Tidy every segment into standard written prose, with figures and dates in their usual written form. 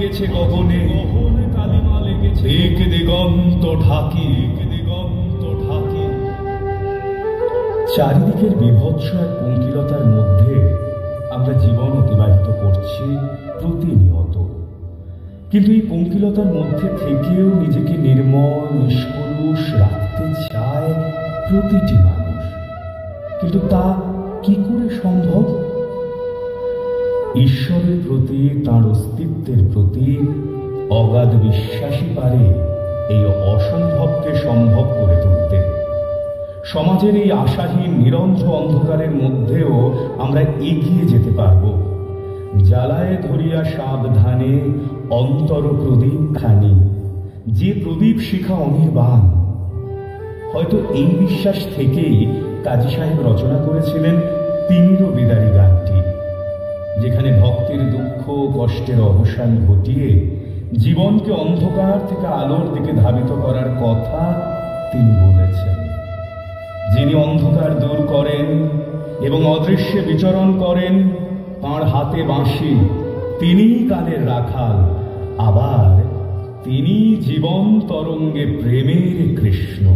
লেগেছে গগনে, গগনে কালিমা লেগেছে, এক দিগন্ত ঢাকি, এক দিগন্ত ঢাকি। চারিদিকের বিভৎস এক পঙ্কিলতার মধ্যে আমরা জীবন অতিবাহিত করছি প্রতিনিয়ত। কিন্তু এই পঙ্কিলতার মধ্যে থেকেও নিজেকে নির্মল নিষ্কলুষ রাখতে চায় প্রতিটি মানুষ। কিন্তু তা কি করে সম্ভব? ঈশ্বরের প্রতি, তাঁর অস্তিত্বের প্রতি অগাধ বিশ্বাসী পারে এই অসম্ভবকে সম্ভব করে তুলতে। সমাজের এই আশাহীন নিরঞ্জন অন্ধকারের মধ্যেও আমরা এগিয়ে যেতে পারব। জ্বালায় ধরিয়া সাবধানে অন্তর প্রদীপ খানি, যে প্রদীপ শিখা অনির্বাণ। হয়তো এই বিশ্বাস থেকেই কাজী সাহেব রচনা করেছিলেন তিমিরও বিদারী গানটি, যেখানে ভক্তের দুঃখ কষ্টের অবসান ঘটিয়ে জীবনকে অন্ধকার থেকে আলোর দিকে ধাবিত করার কথা তিনি বলেছেন। যিনি অন্ধকার দূর করেন এবং অদৃশ্যে বিচরণ করেন, তাঁর হাতে বাঁশি, তিনিই কালের রাখাল। আবার তিনি জীবন তরঙ্গে প্রেমের কৃষ্ণ।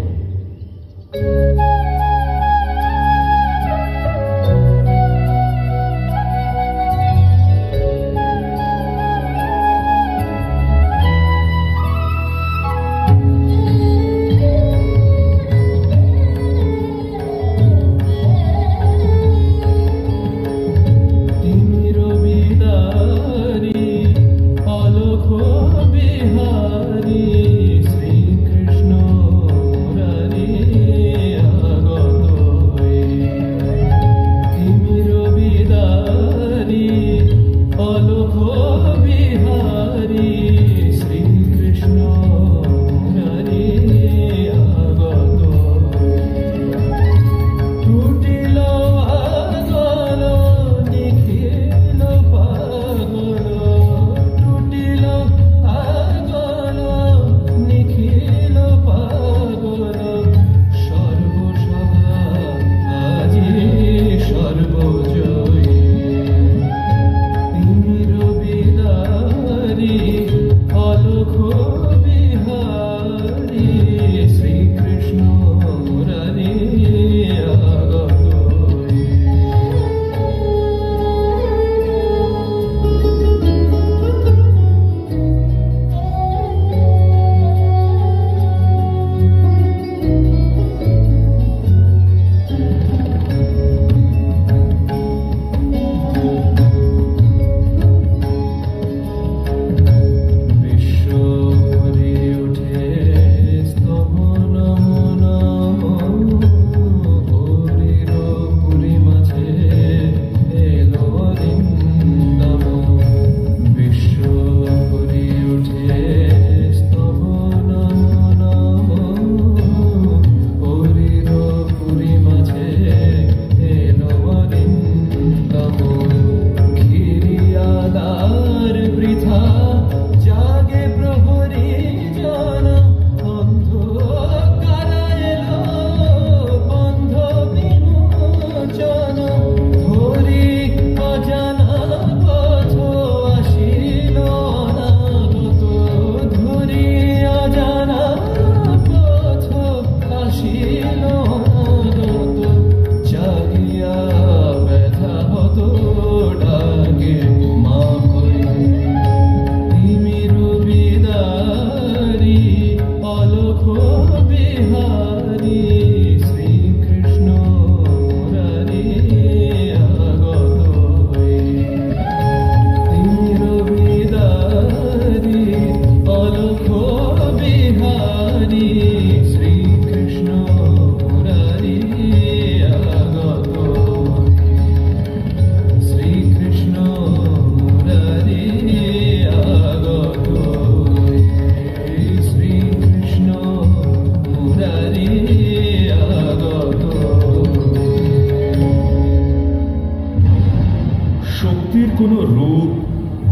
কোনো রূপ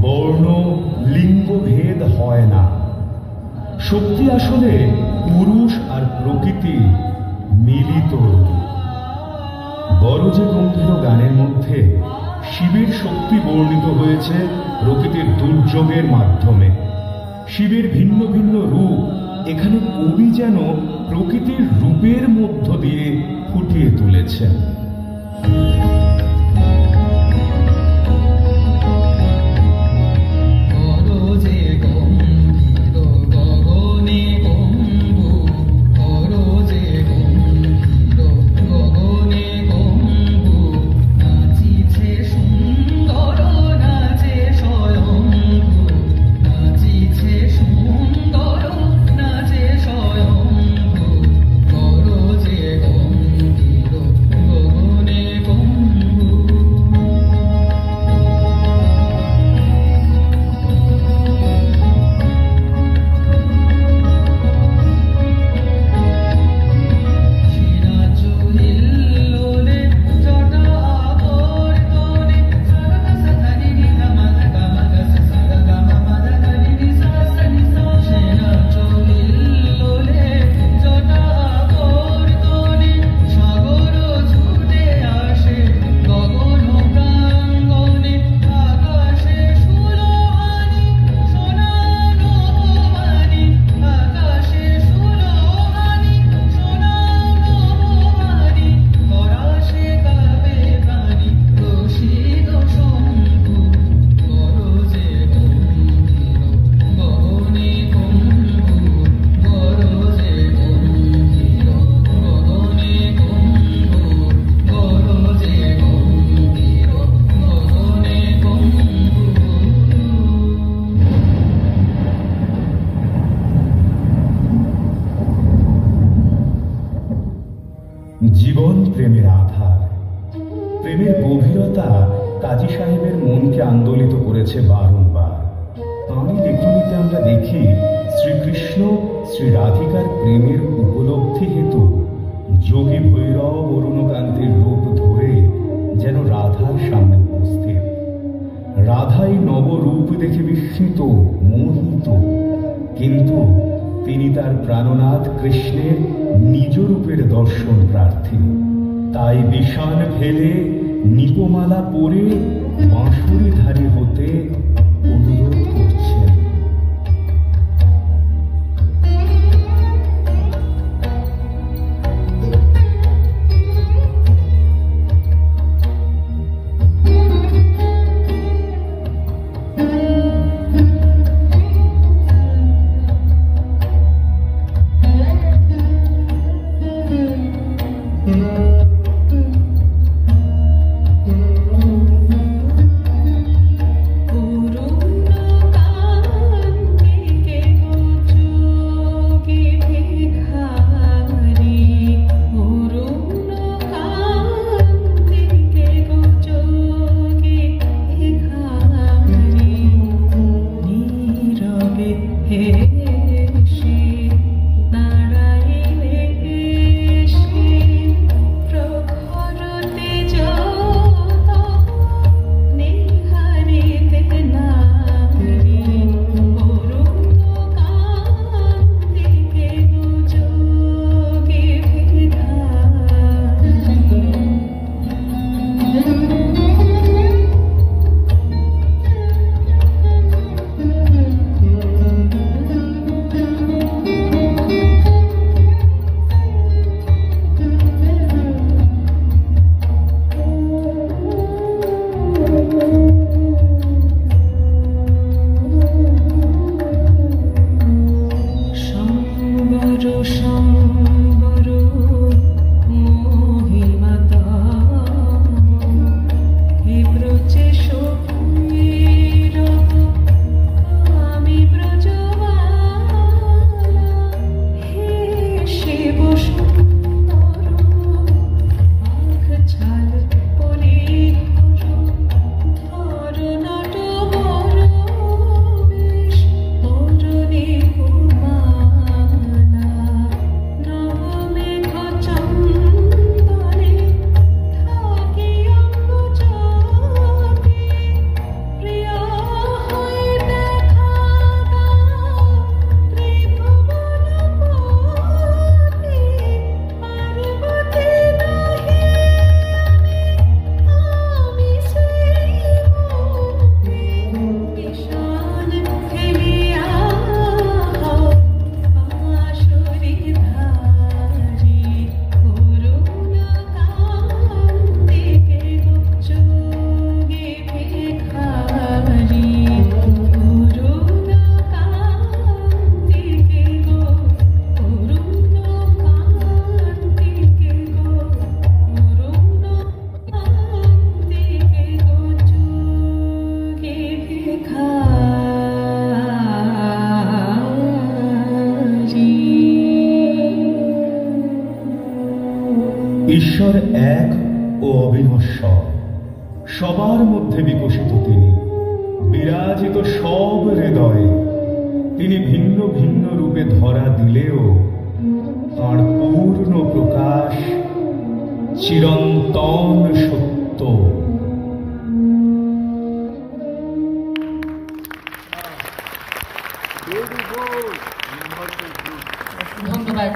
বর্ণ লিঙ্গ ভেদ হয় না। শক্তি আসলে পুরুষ আর প্রকৃতি মিলিত। গরজে গম্ভীর গানের মধ্যে শিবের শক্তি বর্ণিত হয়েছে প্রকৃতির দুর্যোগের মাধ্যমে। শিবের ভিন্ন ভিন্ন রূপ এখানে কবি যেন প্রকৃতির রূপের মধ্য দিয়ে ফুটিয়ে তুলেছেন। জীবন প্রেমের আধার, প্রেমের গভীরতা কাজী সাহেবের মনকে আন্দোলিত করেছে বারংবার। তাঁরই লেখনীতে আমরা দেখি শ্রীকৃষ্ণ শ্রী রাধিকার প্রেমের উপলব্ধি হেতু যোগী ভৈরব অরুণকান্তের রূপ ধরে যেন রাধার সামনে উপস্থিত। রাধাই নবরূপ দেখে বিস্মিত, মোহিত, কিন্তু তিনি তার প্রাণনাথ কৃষ্ণের নিজ রূপের দর্শন প্রার্থী। তাই বিষাণ ফেলে নিপমালা পরে বাঁশুড়িধারী হতে অনুরোধ করছেন। Oh ঈশ্বর এক ও অবিনশ্বর, সবার মধ্যে বিকশিত তিনি, বিরাজিত সব হৃদয়ে। তিনি ভিন্ন ভিন্ন রূপে ধরা দিলেও তাঁর পূর্ণ প্রকাশ চিরন্তন সত্য। ধন্যবাদ।